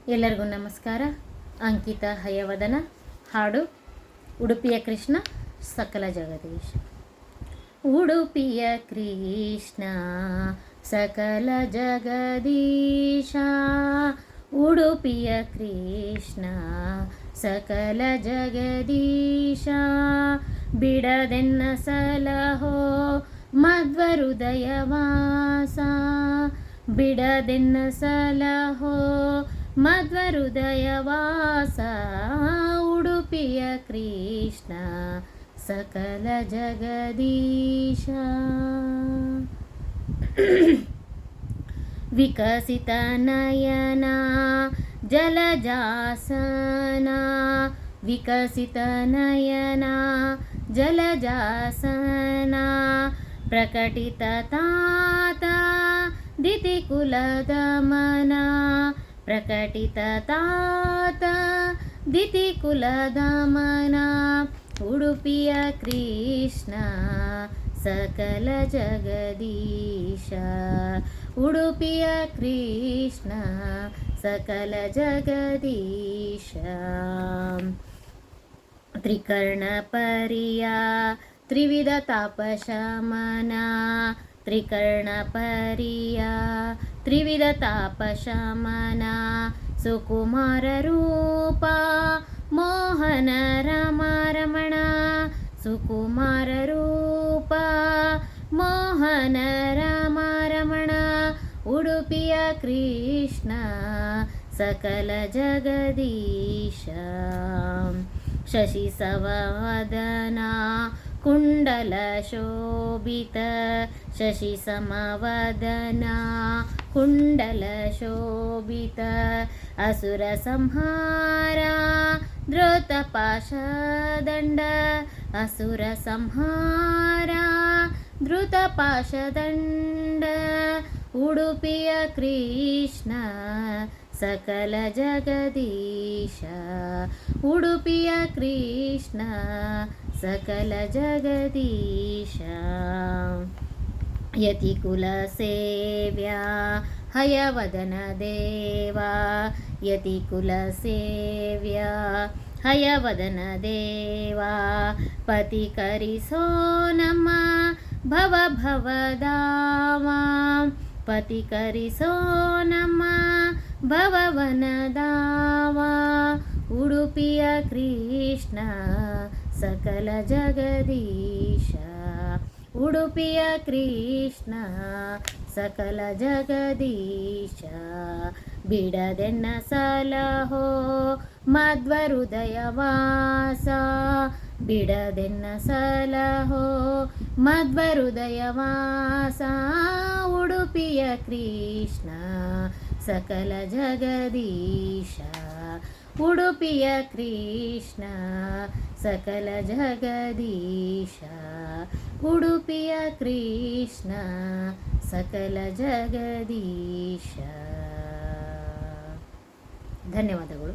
ಎಲ್ಲರಿಗೂ ನಮಸ್ಕಾರ. ಅಂಕಿತ ಹಯವದನ ಹಾಡು ಉಡುಪಿಯ ಕೃಷ್ಣ ಸಕಲ ಜಗದೀಶ. ಉಡುಪಿಯ ಕೃಷ್ಣ ಸಕಲ ಜಗದೀಶ, ಉಡುಪಿಯ ಕೃಷ್ಣ ಸಕಲ ಜಗದೀಶ, ಬಿಡದೆನ್ನ ಸಲಹೋ ಮಧ್ವಹೃದಯ ವಾಸ, ಬಿಡದೆನ್ನ ಸಲಹೋ ಮಧ್ವಹೃದಯ ವಾಸ, ಉಡುಪಿಯ ಕೃಷ್ಣ ಸಕಲ ಜಗದೀಶ. ವಿಕಸಿತ ನಯನ ಜಲಜಾಸನ, ವಿಕಸಿತ ನಯನ ಜಲಜಾಸನ, ಪ್ರಕಟಿತ ತಾತ ದಿತಿಕುಲದ ಮನ, ಪ್ರಕಟಿತ ತಾತ ದಿತಿಕುಲದ ಮನ, ಉಡುಪಿಯ ಕೃಷ್ಣ ಸಕಲ ಜಗದೀಶ, ಉಡುಪಿಯ ಕೃಷ್ಣ ಸಕಲ ಜಗದೀಶ. ತ್ರಿಕರ್ಣ ಪರಿಯ ತ್ರಿವಿಧ ತಾಪಶಮನ, ತ್ರಿಕರ್ಣ ಪರಿಯ ತ್ರಿವಿಧ ತಾಪಶಮನ, ಸುಕುಮಾರ ರೂಪ ಮೋಹನ ರಮಣ, ಸುಕುಮಾರ ರೂಪ ಮೋಹನ ರಮಣ, ಉಡುಪಿಯ ಕೃಷ್ಣ ಸಕಲ ಜಗದೀಶ. ಶಶಿ ಸಮವದನ ಕುಂಡಲ ಶೋಭಿತ, ಶಶಿ ಸಮವದನ ಕುಂಡಲ ಶೋಭಿತ, ಅಸುರ ಸಂಹಾರ ಧೃತ ಪಾಶದಂಡ, ಅಸುರ ಸಂಹಾರ ಧೃತ ಪಾಶದಂಡ, ಉಡುಪಿಯ ಕೃಷ್ಣ ಸಕಲ ಜಗದೀಶ, ಉಡುಪಿಯ ಕೃಷ್ಣ ಸಕಲ ಜಗದೀಶ. ಯತಿಕುಲ ಸೇವ್ಯ ಹಯವದನ ದೇವ, ಯತಿಕುಲ ಸೇವ್ಯ ಹಯವದನ ದೇವ, ಪತಿ ಕರಿಸೋ ನಮ್ಮ ಭವ ಭವದಾವ, ಪತಿ ಕರಿಸೋ ನಮ್ಮ ಭವವನದಾವ, ಉಡುಪಿಯ ಕೃಷ್ಣ ಸಕಲ ಜಗದೀಶ, ಉಡುಪಿಯ ಕೃಷ್ಣ ಸಕಲ ಜಗದೀಶ, ಬಿಡದೆನ್ನ ಸಲಹೋ ಮಧ್ವಹೃದಯ ವಾಸ, ಬಿಡದೆನ್ನ ಸಲಹೋ ಮಧ್ವಹೃದಯ ವಾಸ, ಉಡುಪಿಯ ಕೃಷ್ಣ ಸಕಲ ಜಗದೀಶ, ಉಡುಪಿಯ ಕೃಷ್ಣ ಸಕಲ ಜಗದೀಶ, ಉಡುಪಿಯ ಕೃಷ್ಣ ಸಕಲ ಜಗದೀಶ. ಧನ್ಯವಾದಗಳು.